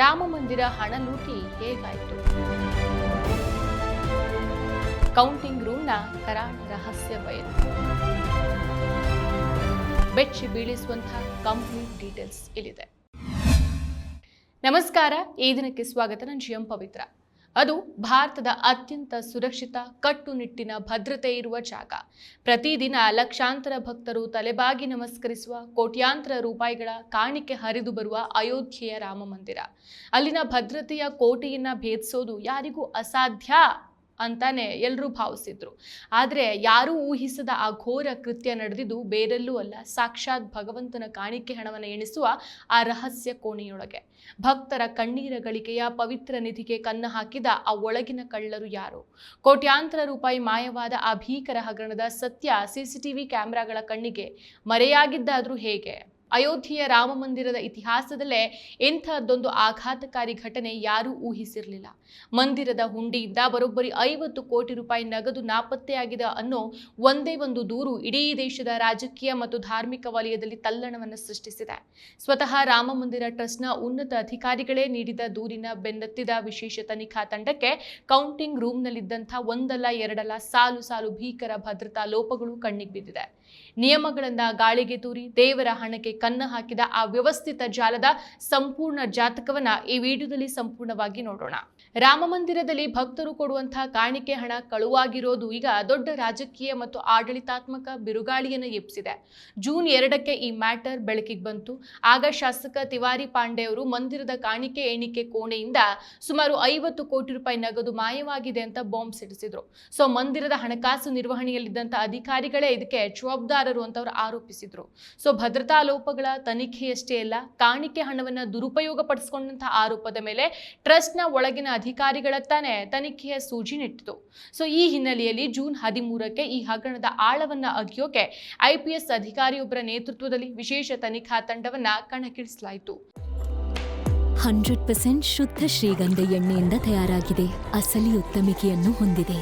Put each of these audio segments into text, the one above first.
ರಾಮ ಮಂದಿರ ಹಣ ಲೂಟಿ ಹೇಗಾಯಿತು? ಕೌಂಟಿಂಗ್ ರೂಮ್ನ ಕರಾಳ ರಹಸ್ಯ ಬಯಲು. ಬೆಚ್ಚಿ ಬೀಳಿಸುವಂತಹ ಕಂಪ್ಲೀಟ್ ಡೀಟೇಲ್ಸ್ ಇಲ್ಲಿದೆ. ನಮಸ್ಕಾರ, ಈ ದಿನಕ್ಕೆ ಸ್ವಾಗತ. ನಾನು ಜಿಎಂ ಪವಿತ್ರ. ಅದು ಭಾರತದ ಅತ್ಯಂತ ಸುರಕ್ಷಿತ, ಕಟ್ಟುನಿಟ್ಟಿನ ಭದ್ರತೆ ಇರುವ ಜಾಗ. ಪ್ರತಿದಿನ ಲಕ್ಷಾಂತರ ಭಕ್ತರು ತಲೆಬಾಗಿ ನಮಸ್ಕರಿಸುವ, ಕೋಟ್ಯಾಂತರ ರೂಪಾಯಿಗಳ ಕಾಣಿಕೆ ಹರಿದು ಬರುವ ಅಯೋಧ್ಯೆಯ ರಾಮ ಮಂದಿರ. ಅಲ್ಲಿನ ಭದ್ರತೆಯ ಕೋಟೆಯನ್ನ ಭೇದಿಸೋದು ಯಾರಿಗೂ ಅಸಾಧ್ಯ ಅಂತಾನೆ ಎಲ್ಲರೂ ಭಾವಿಸಿದ್ರು. ಆದರೆ ಯಾರೂ ಊಹಿಸದ ಆ ಘೋರ ಕೃತ್ಯ ನಡೆದಿದ್ದು ಬೇರೆಲ್ಲೂ ಅಲ್ಲ, ಸಾಕ್ಷಾತ್ ಭಗವಂತನ ಕಾಣಿಕೆ ಹಣವನ್ನು ಎಣಿಸುವ ಆ ರಹಸ್ಯ ಕೋಣೆಯೊಳಗೆ. ಭಕ್ತರ ಕಣ್ಣೀರ ಗಳಿಕೆಯ ಪವಿತ್ರ ನಿಧಿಗೆ ಕನ್ನ ಹಾಕಿದ ಆ ಒಳಗಿನ ಕಳ್ಳರು ಯಾರು? ಕೋಟ್ಯಾಂತರ ರೂಪಾಯಿ ಮಾಯವಾದ ಆ ಭೀಕರ ಹಗರಣದ ಸತ್ಯ ಸಿಸಿಟಿವಿ ಕ್ಯಾಮೆರಾಗಳ ಕಣ್ಣಿಗೆ ಮರೆಯಾಗಿದ್ದಾದ್ರೂ ಹೇಗೆ? ಅಯೋಧ್ಯೆಯ ರಾಮ ಮಂದಿರದ ಇತಿಹಾಸದಲ್ಲೇ ಇಂಥದ್ದೊಂದು ಆಘಾತಕಾರಿ ಘಟನೆ ಯಾರೂ ಊಹಿಸಿರಲಿಲ್ಲ. ಮಂದಿರದ ಹುಂಡಿಯಿಂದ ಬರೋಬ್ಬರಿ 50 ಕೋಟಿ ರೂಪಾಯಿ ನಗದು ನಾಪತ್ತೆಯಾಗಿದೆ ಅನ್ನೋ ಒಂದೇ ಒಂದು ದೂರು ಇಡೀ ದೇಶದ ರಾಜಕೀಯ ಮತ್ತು ಧಾರ್ಮಿಕ ವಲಯದಲ್ಲಿ ತಲ್ಲಣವನ್ನು ಸೃಷ್ಟಿಸಿದೆ. ಸ್ವತಃ ರಾಮ ಮಂದಿರ ಟ್ರಸ್ಟ್ನ ಉನ್ನತ ಅಧಿಕಾರಿಗಳೇ ನೀಡಿದ ದೂರಿನ ಬೆನ್ನತ್ತಿದ ವಿಶೇಷ ತನಿಖಾ ತಂಡಕ್ಕೆ ಕೌಂಟಿಂಗ್ ರೂಮ್ನಲ್ಲಿದ್ದಂಥ ಒಂದಲ್ಲ ಎರಡಲ್ಲ ಸಾಲು ಸಾಲು ಭೀಕರ ಭದ್ರತಾ ಲೋಪಗಳು ಕಣ್ಣಿಗೆ ಬಿದ್ದಿದೆ. ನಿಯಮಗಳನ್ನ ಗಾಳಿಗೆ ತೂರಿ ದೇವರ ಹಣಕ್ಕೆ ಕನ್ನ ಹಾಕಿದ ಆ ವ್ಯವಸ್ಥಿತ ಜಾಲದ ಸಂಪೂರ್ಣ ಜಾತಕವನ್ನ ಈ ವಿಡಿಯೋದಲ್ಲಿ ಸಂಪೂರ್ಣವಾಗಿ ನೋಡೋಣ. ರಾಮ ಮಂದಿರದಲ್ಲಿ ಭಕ್ತರು ಕೊಡುವಂತಹ ಕಾಣಿಕೆ ಹಣ ಕಳುವಾಗಿರೋದು ಈಗ ದೊಡ್ಡ ರಾಜಕೀಯ ಮತ್ತು ಆಡಳಿತಾತ್ಮಕ ಬಿರುಗಾಳಿಯನ್ನು ಎಬ್ಬಿಸಿದೆ. ಜೂನ್ 2ಕ್ಕೆ ಈ ಮ್ಯಾಟರ್ ಬೆಳಕಿಗೆ ಬಂತು. ಆಗ ಶಾಸಕ ತಿವಾರಿ ಪಾಂಡೆ ಅವರು ಮಂದಿರದ ಕಾಣಿಕೆ ಎಣಿಕೆ ಕೋಣೆಯಿಂದ ಸುಮಾರು 50 ಕೋಟಿ ರೂಪಾಯಿ ನಗದು ಮಾಯವಾಗಿದೆ ಅಂತ ಬಾಂಬ್ ಸಿಡಿಸಿದ್ರು. ಸೊ ಮಂದಿರದ ಹಣಕಾಸು ನಿರ್ವಹಣೆಯಲ್ಲಿದ್ದಂಥ ಅಧಿಕಾರಿಗಳೇ ಇದಕ್ಕೆ ಜವಾಬ್ದಾರರು ಅಂತ ಅವರು ಆರೋಪಿಸಿದ್ರು. ಸೊ ಭದ್ರತಾ ಲೋಪಗಳ ತನಿಖೆಯಷ್ಟೇ ಅಲ್ಲ, ಕಾಣಿಕೆ ಹಣವನ್ನು ದುರುಪಯೋಗ ಪಡಿಸಿಕೊಂಡಂತಹ ಆರೋಪದ ಮೇಲೆ ಟ್ರಸ್ಟ್ನ ಒಳಗಿನ ಅಧಿಕಾರಿಗಳತ್ತಾನೆ ತನಿಖೆಯ ಸೂಜಿ ನೆಟ್ಟಿತು. ಸೊ ಈ ಹಿನ್ನೆಲೆಯಲ್ಲಿ ಜೂನ್ 13ಕ್ಕೆ ಈ ಹಗರಣದ ಆಳವನ್ನ ಅಗಿಯೋಕೆ IPS ಅಧಿಕಾರಿಯೊಬ್ಬರ ನೇತೃತ್ವದಲ್ಲಿ ವಿಶೇಷ ತನಿಖಾ ತಂಡವನ್ನ ಕಣಕ್ಕಿಳಿಸಲಾಯಿತು. 100% ಶುದ್ಧ ಶ್ರೀಗಂಧ ಎಣ್ಣೆಯಿಂದ ತಯಾರಾಗಿದೆ. ಅಸಲಿ ಉತ್ತಮಿಕೆಯನ್ನು ಹೊಂದಿದೆ.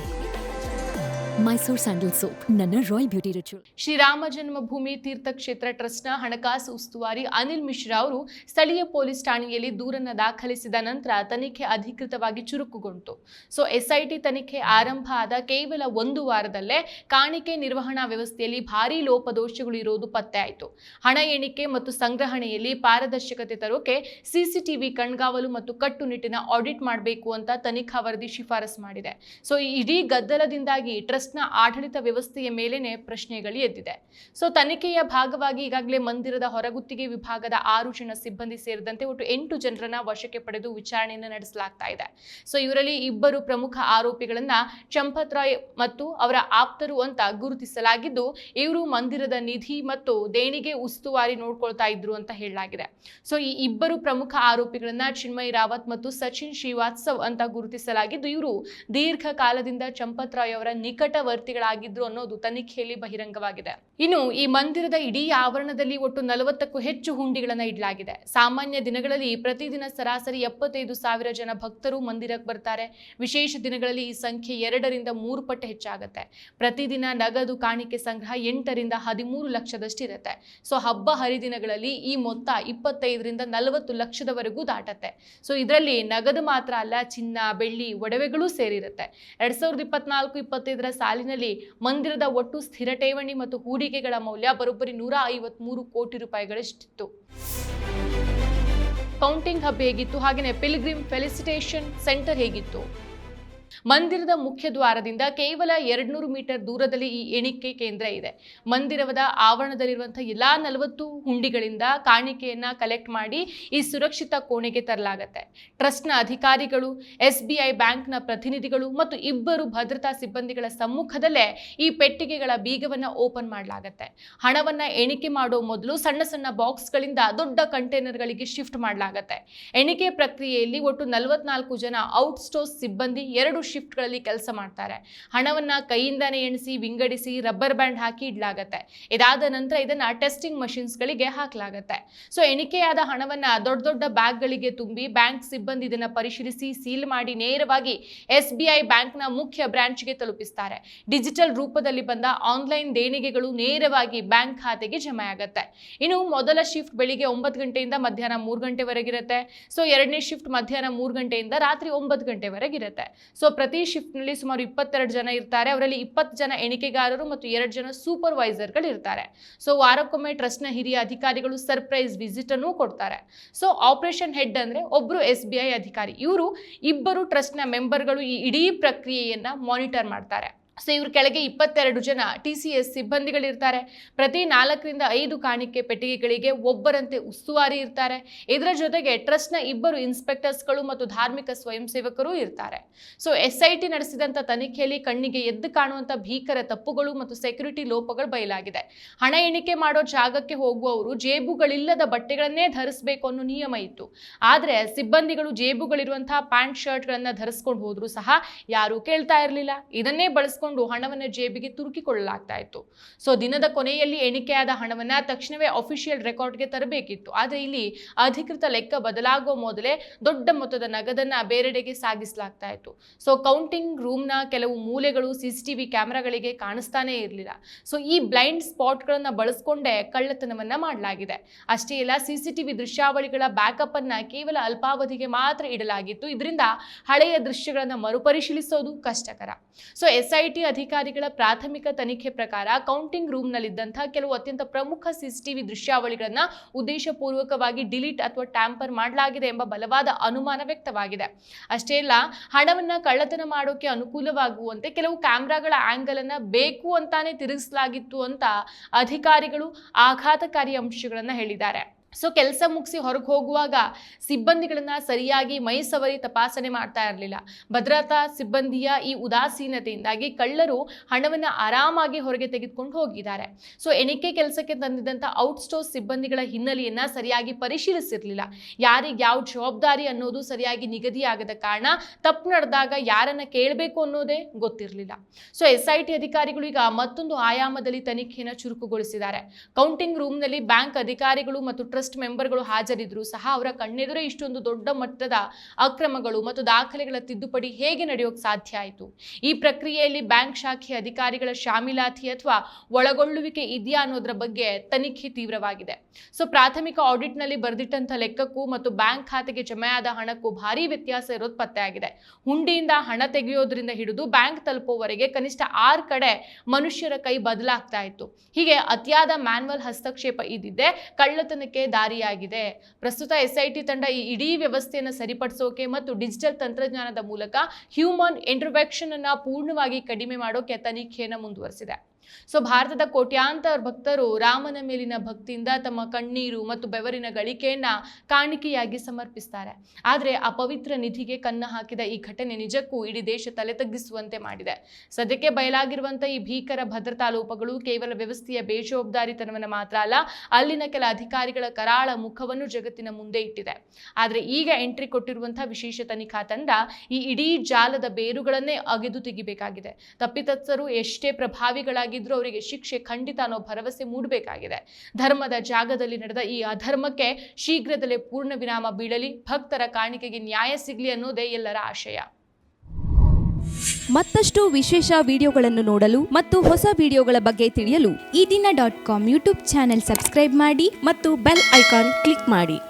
ಮೈಸೂರು ಸ್ಯಾಂಡಲ್ ಸೋಪ್, ನನ್ನ ರಾಯಲ್ ಬ್ಯೂಟಿ ರಿಚುವಲ್. ಶ್ರೀರಾಮ ಜನ್ಮಭೂಮಿ ತೀರ್ಥಕ್ಷೇತ್ರ ಟ್ರಸ್ಟ್ನ ಹಣಕಾಸು ಉಸ್ತುವಾರಿ ಅನಿಲ್ ಮಿಶ್ರಾ ಅವರು ಸ್ಥಳೀಯ ಪೊಲೀಸ್ ಠಾಣೆಯಲ್ಲಿ ದೂರನ್ನು ದಾಖಲಿಸಿದ ನಂತರ ತನಿಖೆ ಅಧಿಕೃತವಾಗಿ ಚುರುಕುಗೊಂಡಿತು. ಸೊ SIT ತನಿಖೆ ಆರಂಭ ಆದ ಕೇವಲ 1 ವಾರದಲ್ಲೇ ಕಾಣಿಕೆ ನಿರ್ವಹಣಾ ವ್ಯವಸ್ಥೆಯಲ್ಲಿ ಭಾರೀ ಲೋಪದೋಷಗಳು ಇರೋದು ಪತ್ತೆ ಆಯಿತು. ಹಣ ಎಣಿಕೆ ಮತ್ತು ಸಂಗ್ರಹಣೆಯಲ್ಲಿ ಪಾರದರ್ಶಕತೆ ತರೋಕೆ CCTV ಕಣ್ಗಾವಲು ಮತ್ತು ಕಟ್ಟುನಿಟ್ಟಿನ ಆಡಿಟ್ ಮಾಡಬೇಕು ಅಂತ ತನಿಖಾ ವರದಿ ಶಿಫಾರಸು ಮಾಡಿದೆ. ಸೊ ಇಡೀ ಗದ್ದಲದಿಂದಾಗಿ ಟ್ರಸ್ಟ್ನ ಆಡಳಿತ ವ್ಯವಸ್ಥೆಯ ಮೇಲೇನೆ ಪ್ರಶ್ನೆಗಳು ಎದ್ದಿದೆ. ಸೊ ತನಿಖೆಯ ಭಾಗವಾಗಿ ಈಗಾಗಲೇ ಮಂದಿರದ ಹೊರಗುತ್ತಿಗೆ ವಿಭಾಗದ 6 ಜನ ಸಿಬ್ಬಂದಿ ಸೇರಿದಂತೆ ಒಟ್ಟು 8 ಜನರನ್ನ ವಶಕ್ಕೆ ಪಡೆದು ವಿಚಾರಣೆಯನ್ನು ನಡೆಸಲಾಗ್ತಾ ಇದೆ. ಸೊ ಇವರಲ್ಲಿ 2 ಪ್ರಮುಖ ಆರೋಪಿಗಳನ್ನ ಚಂಪತ್ ರಾಯ್ ಮತ್ತು ಅವರ ಆಪ್ತರು ಅಂತ ಗುರುತಿಸಲಾಗಿದ್ದು, ಇವರು ಮಂದಿರದ ನಿಧಿ ಮತ್ತು ದೇಣಿಗೆ ಉಸ್ತುವಾರಿ ನೋಡ್ಕೊಳ್ತಾ ಇದ್ರು ಅಂತ ಹೇಳಲಾಗಿದೆ. ಸೊ ಈ 2 ಪ್ರಮುಖ ಆರೋಪಿಗಳನ್ನ ಚಿನ್ಮಯ್ ರಾವತ್ ಮತ್ತು ಸಚಿನ್ ಶ್ರೀವಾತ್ಸವ್ ಅಂತ ಗುರುತಿಸಲಾಗಿದ್ದು, ಇವರು ದೀರ್ಘಕಾಲದಿಂದ ಚಂಪತ್ ರಾಯ್ ಅವರ ನಿಕಟವರ್ತಿಗಳಾಗಿದ್ರು ಅನ್ನೋದು ತನಿಖೆಯಲ್ಲಿ ಬಹಿರಂಗವಾಗಿದೆ. ಇನ್ನು ಈ ಮಂದಿರದ ಇಡೀ ಆವರಣದಲ್ಲಿ ಒಟ್ಟು 40ಕ್ಕೂ ಹೆಚ್ಚು ಹುಂಡಿಗಳನ್ನು ಇಡಲಾಗಿದೆ. ಸಾಮಾನ್ಯ ದಿನಗಳಲ್ಲಿ ಪ್ರತಿದಿನ ಸರಾಸರಿ 75,000 ಜನ ಭಕ್ತರು ಮಂದಿರಕ್ಕೆ ಬರ್ತಾರೆ. ವಿಶೇಷ ದಿನಗಳಲ್ಲಿ ಈ ಸಂಖ್ಯೆ 2 ರಿಂದ 3 ಪಟ್ಟು ಹೆಚ್ಚಾಗುತ್ತೆ. ಪ್ರತಿದಿನ ನಗದು ಕಾಣಿಕೆ ಸಂಗ್ರಹ 8 ರಿಂದ 13 ಲಕ್ಷದಷ್ಟಿರುತ್ತೆ. ಸೊ ಹಬ್ಬ ಹರಿದಿನಗಳಲ್ಲಿ ಈ ಮೊತ್ತ 25 ರಿಂದ 40 ಲಕ್ಷದವರೆಗೂ ದಾಟತ್ತೆ. ಸೊ ಇದರಲ್ಲಿ ನಗದು ಮಾತ್ರ ಅಲ್ಲ, ಚಿನ್ನ, ಬೆಳ್ಳಿ, ಒಡವೆಗಳು ಸೇರಿರುತ್ತೆ. 2024-25 ಸಾಲಿನಲ್ಲಿ ಮಂದಿರದ ಒಟ್ಟು ಸ್ಥಿರ ಠೇವಣಿ ಮತ್ತು ಹೂಡಿಕೆಗಳ ಮೌಲ್ಯ ಬರೋಬ್ಬರಿ 153 ಕೋಟಿ ರೂಪಾಯಿಗಳಷ್ಟಿತ್ತು. ಕೌಂಟಿಂಗ್ ಹಬ್ ಹೇಗಿತ್ತು, ಹಾಗೆಯೇ ಪಿಲ್ಗ್ರಿಮ್ ಫೆಲಿಸಿಟೇಷನ್ ಸೆಂಟರ್ ಹೇಗಿತ್ತು? ಮಂದಿರದ ಮುಖ್ಯ ದ್ವಾರದಿಂದ ಕೇವಲ 200 ಮೀಟರ್ ದೂರದಲ್ಲಿ ಈ ಎಣಿಕೆ ಕೇಂದ್ರ ಇದೆ. ಮಂದಿರದ ಆವರಣದಲ್ಲಿರುವಂತಹ ಎಲ್ಲಾ 40 ಹುಂಡಿಗಳಿಂದ ಕಾಣಿಕೆಯನ್ನ ಕಲೆಕ್ಟ್ ಮಾಡಿ ಈ ಸುರಕ್ಷಿತ ಕೋಣೆಗೆ ತರಲಾಗುತ್ತೆ. ಟ್ರಸ್ಟ್ನ ಅಧಿಕಾರಿಗಳು, SBI ಬ್ಯಾಂಕ್ನ ಪ್ರತಿನಿಧಿಗಳು ಮತ್ತು 2 ಭದ್ರತಾ ಸಿಬ್ಬಂದಿಗಳ ಸಮ್ಮುಖದಲ್ಲೇ ಈ ಪೆಟ್ಟಿಗೆಗಳ ಬೀಗವನ್ನ ಓಪನ್ ಮಾಡಲಾಗುತ್ತೆ. ಹಣವನ್ನ ಎಣಿಕೆ ಮಾಡೋ ಮೊದಲು ಸಣ್ಣ ಸಣ್ಣ ಬಾಕ್ಸ್ಗಳಿಂದ ದೊಡ್ಡ ಕಂಟೈನರ್ಗಳಿಗೆ ಶಿಫ್ಟ್ ಮಾಡಲಾಗುತ್ತೆ. ಎಣಿಕೆ ಪ್ರಕ್ರಿಯೆಯಲ್ಲಿ ಒಟ್ಟು 44 ಜನ ಔಟ್ಸ್ಟೋರ್ಸ್ ಸಿಬ್ಬಂದಿ, 2 ಶಿಫ್ಟ್ಗಳಲ್ಲಿ ಕೆಲಸ ಮಾಡ್ತಾರೆ. ಹಣವನ್ನ ಕೈಯಿಂದಾನೇ ಎಣಿಸಿ ವಿಂಗಡಿಸಿ ರಬ್ಬರ್ ಬ್ಯಾಂಡ್ ಹಾಕಿ ಇಡಲಾಗತ್ತೆ. ಇದಾದ ನಂತರ ಇದನ್ನ ಟೆಸ್ಟಿಂಗ್ ಮಷಿನ್ಸ್ಗಳಿಗೆ ಹಾಕಲಾಗತ್ತೆ. ಸೊ ಎಣಿಕೆಯಾದ ಹಣವನ್ನ ದೊಡ್ಡ ದೊಡ್ಡ ಬ್ಯಾಗ್ಗಳಿಗೆ ತುಂಬಿ ಬ್ಯಾಂಕ್ ಸಿಬ್ಬಂದಿ ಇದನ್ನ ಪರಿಶೀಲಿಸಿ ಸೀಲ್ ಮಾಡಿ ನೇರವಾಗಿ SBI ಬ್ಯಾಂಕ್ನ ಮುಖ್ಯ ಬ್ರಾಂಚ್ಗೆ ತಲುಪಿಸ್ತಾರೆ. ಡಿಜಿಟಲ್ ರೂಪದಲ್ಲಿ ಬಂದ ಆನ್ಲೈನ್ ದೇಣಿಗೆಗಳು ನೇರವಾಗಿ ಬ್ಯಾಂಕ್ ಖಾತೆಗೆ ಜಮೆ ಆಗುತ್ತೆ. ಇನ್ನು ಮೊದಲ ಶಿಫ್ಟ್ ಬೆಳಿಗ್ಗೆ 9 ಗಂಟೆಯಿಂದ ಮಧ್ಯಾಹ್ನ 3 ಗಂಟೆವರೆಗಿರುತ್ತೆ. ಸೊ ಎರಡನೇ ಶಿಫ್ಟ್ ಮಧ್ಯಾಹ್ನ 3 ಗಂಟೆಯಿಂದ ರಾತ್ರಿ 9 ಗಂಟೆವರೆಗಿರುತ್ತೆ. ಸೊ ಪ್ರತಿ ಶಿಫ್ಟ್ನಲ್ಲಿ ಸುಮಾರು 22 ಜನ ಇರ್ತಾರೆ. ಅವರಲ್ಲಿ 20 ಜನ ಎಣಿಕೆಗಾರರು ಮತ್ತು 2 ಜನ ಸೂಪರ್ವೈಸರ್ಗಳು ಇರ್ತಾರೆ. ಸೊ ವಾರಕ್ಕೊಮ್ಮೆ ಟ್ರಸ್ಟ್ನ ಹಿರಿಯ ಅಧಿಕಾರಿಗಳು ಸರ್ಪ್ರೈಸ್ ವಿಸಿಟ್ ಅನ್ನು ಕೊಡ್ತಾರೆ. ಸೊ ಆಪರೇಷನ್ ಹೆಡ್ ಅಂದ್ರೆ ಒಬ್ರು SBI ಅಧಿಕಾರಿ, ಇವರು ಇಬ್ಬರು ಟ್ರಸ್ಟ್ನ ಮೆಂಬರ್ಗಳು ಈ ಇಡೀ ಪ್ರಕ್ರಿಯೆಯನ್ನ ಮಾನಿಟರ್ ಮಾಡ್ತಾರೆ. ಸೊ ಇವ್ರ ಕೆಳಗೆ 22 ಜನ TCS ಸಿಬ್ಬಂದಿಗಳಿರ್ತಾರೆ. ಪ್ರತಿ 4 ರಿಂದ 5 ಕಾಣಿಕೆ ಪೆಟ್ಟಿಗೆಗಳಿಗೆ ಒಬ್ಬರಂತೆ ಉಸ್ತುವಾರಿ ಇರ್ತಾರೆ. ಇದರ ಜೊತೆಗೆ ಟ್ರಸ್ಟ್ನ 2 ಇನ್ಸ್ಪೆಕ್ಟರ್ಸ್ಗಳು ಮತ್ತು ಧಾರ್ಮಿಕ ಸ್ವಯಂ ಸೇವಕರು ಇರ್ತಾರೆ. ಸೊ SIT ನಡೆಸಿದಂಥ ತನಿಖೆಯಲ್ಲಿ ಕಣ್ಣಿಗೆ ಎದ್ದು ಕಾಣುವಂಥ ಭೀಕರ ತಪ್ಪುಗಳು ಮತ್ತು ಸೆಕ್ಯೂರಿಟಿ ಲೋಪಗಳು ಬಯಲಾಗಿದೆ. ಹಣ ಎಣಿಕೆ ಮಾಡೋ ಜಾಗಕ್ಕೆ ಹೋಗುವವರು ಜೇಬುಗಳಿಲ್ಲದ ಬಟ್ಟೆಗಳನ್ನೇ ಧರಿಸಬೇಕು ಅನ್ನೋ ನಿಯಮ ಇತ್ತು. ಆದರೆ ಸಿಬ್ಬಂದಿಗಳು ಜೇಬುಗಳಿರುವಂತಹ ಪ್ಯಾಂಟ್ ಶರ್ಟ್ಗಳನ್ನು ಧರಿಸ್ಕೊಂಡು ಹೋದ್ರು ಸಹ ಯಾರೂ ಕೇಳ್ತಾ ಇರಲಿಲ್ಲ. ಇದನ್ನೇ ಬಳಸ್ಕೊಂಡು ಹಣವನ್ನು ಜೇಬಿಗೆ ತುರುಕಿಕೊಳ್ಳಲಾಗ್ತಾ ಇತ್ತು. ಸೊ ದಿನದ ಕೊನೆಯಲ್ಲಿ ಎಣಿಕೆಯಾದ ಹಣವನ್ನ ತಕ್ಷಣವೇ ಅಫಿಷಿಯಲ್ ರೆಕಾರ್ಡ್ಗೆ ತರಬೇಕಿತ್ತು. ಆದರೆ ಇಲ್ಲಿ ಅಧಿಕೃತ ಲೆಕ್ಕ ಬದಲಾಗುವ ಮೊದಲೇ ದೊಡ್ಡ ಮೊತ್ತದ ನಗದನ್ನ ಬೇರೆಡೆಗೆ ಸಾಗಿಸಲಾಗ್ತಾ ಇತ್ತು. ಸೊ ಕೌಂಟಿಂಗ್ ರೂಮ್ನ ಕೆಲವು ಮೂಲೆಗಳು CCTV ಕ್ಯಾಮೆರಾಗಳಿಗೆ ಕಾಣಿಸ್ತಾನೇ ಇರಲಿಲ್ಲ. ಸೊ ಈ ಬ್ಲೈಂಡ್ ಸ್ಪಾಟ್ಗಳನ್ನ ಬಳಸ್ಕೊಂಡೇ ಕಳ್ಳತನವನ್ನ ಮಾಡಲಾಗಿದೆ. ಅಷ್ಟೇ ಇಲ್ಲ, CCTV ದೃಶ್ಯಾವಳಿಗಳ ಬ್ಯಾಕಪ್ ಅನ್ನ ಕೇವಲ ಅಲ್ಪಾವಧಿಗೆ ಮಾತ್ರ ಇಡಲಾಗಿತ್ತು. ಇದರಿಂದ ಹಳೆಯ ದೃಶ್ಯಗಳನ್ನ ಮರುಪರಿಶೀಲಿಸೋದು ಕಷ್ಟಕರ. ಸೊ SIT ಅಧಿಕಾರಿಗಳ ಪ್ರಾಥಮಿಕ ತನಿಖೆ ಪ್ರಕಾರ ಕೌಂಟಿಂಗ್ ರೂಮ್ನಲ್ಲಿದ್ದಂತಹ ಕೆಲವು ಅತ್ಯಂತ ಪ್ರಮುಖ CCTV ದೃಶ್ಯಾವಳಿಗಳನ್ನ ಉದ್ದೇಶಪೂರ್ವಕವಾಗಿ ಡಿಲೀಟ್ ಅಥವಾ ಟ್ಯಾಂಪರ್ ಮಾಡಲಾಗಿದೆ ಎಂಬ ಬಲವಾದ ಅನುಮಾನ ವ್ಯಕ್ತವಾಗಿದೆ. ಅಷ್ಟೇ ಅಲ್ಲ, ಹಣವನ್ನ ಕಳ್ಳತನ ಮಾಡೋಕೆ ಅನುಕೂಲವಾಗುವಂತೆ ಕೆಲವು ಕ್ಯಾಮೆರಾಗಳ ಆಂಗಲ್ ಅನ್ನ ಬೇಕು ಅಂತಾನೆ ತಿರುಗಿಸಲಾಗಿತ್ತು ಅಂತ ಅಧಿಕಾರಿಗಳು ಆಘಾತಕಾರಿ ಅಂಶಗಳನ್ನ ಹೇಳಿದ್ದಾರೆ. ಸೊ ಕೆಲಸ ಮುಗಿಸಿ ಹೊರಗೆ ಹೋಗುವಾಗ ಸಿಬ್ಬಂದಿಗಳನ್ನ ಸರಿಯಾಗಿ ಮೈ ಸವರಿ ತಪಾಸಣೆ ಮಾಡ್ತಾ ಇರಲಿಲ್ಲ. ಭದ್ರತಾ ಸಿಬ್ಬಂದಿಯ ಈ ಉದಾಸೀನತೆಯಿಂದಾಗಿ ಕಳ್ಳರು ಹಣವನ್ನು ಆರಾಮಾಗಿ ಹೊರಗೆ ತೆಗೆದುಕೊಂಡು ಹೋಗಿದ್ದಾರೆ. ಸೊ ಎಣಿಕೆ ಕೆಲಸಕ್ಕೆ ತಂದಿದ್ದಂಥ ಔಟ್ಸ್ಟೋರ್ಸ್ ಸಿಬ್ಬಂದಿಗಳ ಹಿನ್ನೆಲೆಯನ್ನ ಸರಿಯಾಗಿ ಪರಿಶೀಲಿಸಿರಲಿಲ್ಲ. ಯಾರಿಗೆ ಯಾವ ಜವಾಬ್ದಾರಿ ಅನ್ನೋದು ಸರಿಯಾಗಿ ನಿಗದಿಯಾಗದ ಕಾರಣ ತಪ್ಪು ನಡೆದಾಗ ಯಾರನ್ನ ಕೇಳಬೇಕು ಅನ್ನೋದೇ ಗೊತ್ತಿರಲಿಲ್ಲ. ಸೊ SIT ಅಧಿಕಾರಿಗಳು ಈಗ ಮತ್ತೊಂದು ಆಯಾಮದಲ್ಲಿ ತನಿಖೆಯನ್ನು ಚುರುಕುಗೊಳಿಸಿದ್ದಾರೆ. ಕೌಂಟಿಂಗ್ ರೂಮ್ನಲ್ಲಿ ಬ್ಯಾಂಕ್ ಅಧಿಕಾರಿಗಳು ಮತ್ತು ಟ್ರಸ್ಟ್ ಮೆಂಬರ್ಗಳು ಹಾಜರಿದ್ರು ಸಹ ಅವರ ಕಣ್ಣೆದುರೇ ಇಷ್ಟೊಂದು ದೊಡ್ಡ ಮಟ್ಟದ ಅಕ್ರಮಗಳು ಮತ್ತು ದಾಖಲೆಗಳ ತಿದ್ದುಪಡಿ ಹೇಗೆ ನಡೆಯೋಕೆ ಸಾಧ್ಯ ಆಯಿತು? ಈ ಪ್ರಕ್ರಿಯೆಯಲ್ಲಿ ಬ್ಯಾಂಕ್ ಶಾಖೆ ಅಧಿಕಾರಿಗಳ ಶಾಮೀಲಾತಿ ಅಥವಾ ಒಳಗೊಳ್ಳುವಿಕೆ ಇದೆಯಾ ಅನ್ನೋದರ ಬಗ್ಗೆ ತನಿಖೆ ತೀವ್ರವಾಗಿದೆ. ಸೊ ಪ್ರಾಥಮಿಕ ಆಡಿಟ್ನಲ್ಲಿ ಬರೆದಿಟ್ಟಂಥ ಲೆಕ್ಕಕ್ಕೂ ಮತ್ತು ಬ್ಯಾಂಕ್ ಖಾತೆಗೆ ಜಮೆಯಾದ ಹಣಕ್ಕೂ ಭಾರಿ ವ್ಯತ್ಯಾಸ ಇರೋದು ಪತ್ತೆಯಾಗಿದೆ. ಹುಂಡಿಯಿಂದ ಹಣ ತೆಗೆಯೋದ್ರಿಂದ ಹಿಡಿದು ಬ್ಯಾಂಕ್ ತಲುಪುವವರೆಗೆ ಕನಿಷ್ಠ 6 ಕಡೆ ಮನುಷ್ಯರ ಕೈ ಬದಲಾಗ್ತಾ ಇತ್ತು. ಹೀಗೆ ಅತಿಯಾದ ಮ್ಯಾನ್ಯುವಲ್ ಹಸ್ತಕ್ಷೇಪ ಇದ್ದಿದ್ದೆ ಕಳ್ಳತನಕ್ಕೆ ದಾರಿಯಾಗಿದೆ. ಪ್ರಸ್ತುತ SIT ತಂಡ ಈ ಇಡೀ ವ್ಯವಸ್ಥೆಯನ್ನು ಸರಿಪಡಿಸೋಕೆ ಮತ್ತು ಡಿಜಿಟಲ್ ತಂತ್ರಜ್ಞಾನದ ಮೂಲಕ ಹ್ಯೂಮನ್ ಇಂಟರ್ವೆಕ್ಷನ್ ಅನ್ನ ಪೂರ್ಣವಾಗಿ ಕಡಿಮೆ ಮಾಡೋಕೆ ತನಿಖೆಯನ್ನು ಮುಂದುವರಿಸಿದೆ. ಸೊ ಭಾರತದ ಕೋಟ್ಯಾಂತರ ಭಕ್ತರು ರಾಮನ ಮೇಲಿನ ಭಕ್ತಿಯಿಂದ ತಮ್ಮ ಕಣ್ಣೀರು ಮತ್ತು ಬೆವರಿನ ಗಳಿಕೆಯನ್ನ ಕಾಣಿಕೆಯಾಗಿ ಸಮರ್ಪಿಸ್ತಾರೆ. ಆದರೆ ಆ ಪವಿತ್ರ ನಿಧಿಗೆ ಕನ್ನ ಹಾಕಿದ ಈ ಘಟನೆ ನಿಜಕ್ಕೂ ಇಡೀ ದೇಶ ತಲೆ ತಗ್ಗಿಸುವಂತೆ ಮಾಡಿದೆ. ಸದ್ಯಕ್ಕೆ ಬಯಲಾಗಿರುವಂತಹ ಈ ಭೀಕರ ಭದ್ರತಾ ಲೋಪಗಳು ಕೇವಲ ವ್ಯವಸ್ಥೆಯ ಬೇಜವಾಬ್ದಾರಿತನವನ್ನು ಮಾತ್ರ ಅಲ್ಲ, ಅಲ್ಲಿನ ಕೆಲ ಅಧಿಕಾರಿಗಳ ಕರಾಳ ಮುಖವನ್ನು ಜಗತ್ತಿನ ಮುಂದೆ ಇಟ್ಟಿದೆ. ಆದರೆ ಈಗ ಎಂಟ್ರಿ ಕೊಟ್ಟಿರುವಂತಹ ವಿಶೇಷ ತನಿಖಾ ತಂಡ ಈ ಇಡೀ ಜಾಲದ ಬೇರುಗಳನ್ನೇ ಅಗೆದು ತೆಗಿಬೇಕಾಗಿದೆ. ತಪ್ಪಿತಸ್ಥರು ಎಷ್ಟೇ ಪ್ರಭಾವಿಗಳಾಗಿದ್ದರೂ ಅವರಿಗೆ ಶಿಕ್ಷೆ ಖಂಡಿತ ಅನ್ನೋ ಭರವಸೆ ಮೂಡಬೇಕಾಗಿದೆ. ಧರ್ಮದ ಜಾಗದಲ್ಲಿ ನಡೆದ ಈ ಅಧರ್ಮಕ್ಕೆ ಶೀಘ್ರದಲ್ಲೇ ಪೂರ್ಣ ವಿರಾಮ ಬೀಳಲಿ, ಭಕ್ತರ ಕಾಣಿಕೆಗೆ ನ್ಯಾಯ ಸಿಗಲಿ ಅನ್ನೋದೇ ಎಲ್ಲರ ಆಶಯ. ಮತ್ತಷ್ಟು ವಿಶೇಷ ವಿಡಿಯೋಗಳನ್ನು ನೋಡಲು ಮತ್ತು ಹೊಸ ವಿಡಿಯೋಗಳ ಬಗ್ಗೆ ತಿಳಿಯಲು ಈ ದಿನ .com ಯೂಟ್ಯೂಬ್ ಚಾನೆಲ್ ಸಬ್ಸ್ಕ್ರೈಬ್ ಮಾಡಿ ಮತ್ತು ಬೆಲ್ ಐಕಾನ್ ಕ್ಲಿಕ್ ಮಾಡಿ.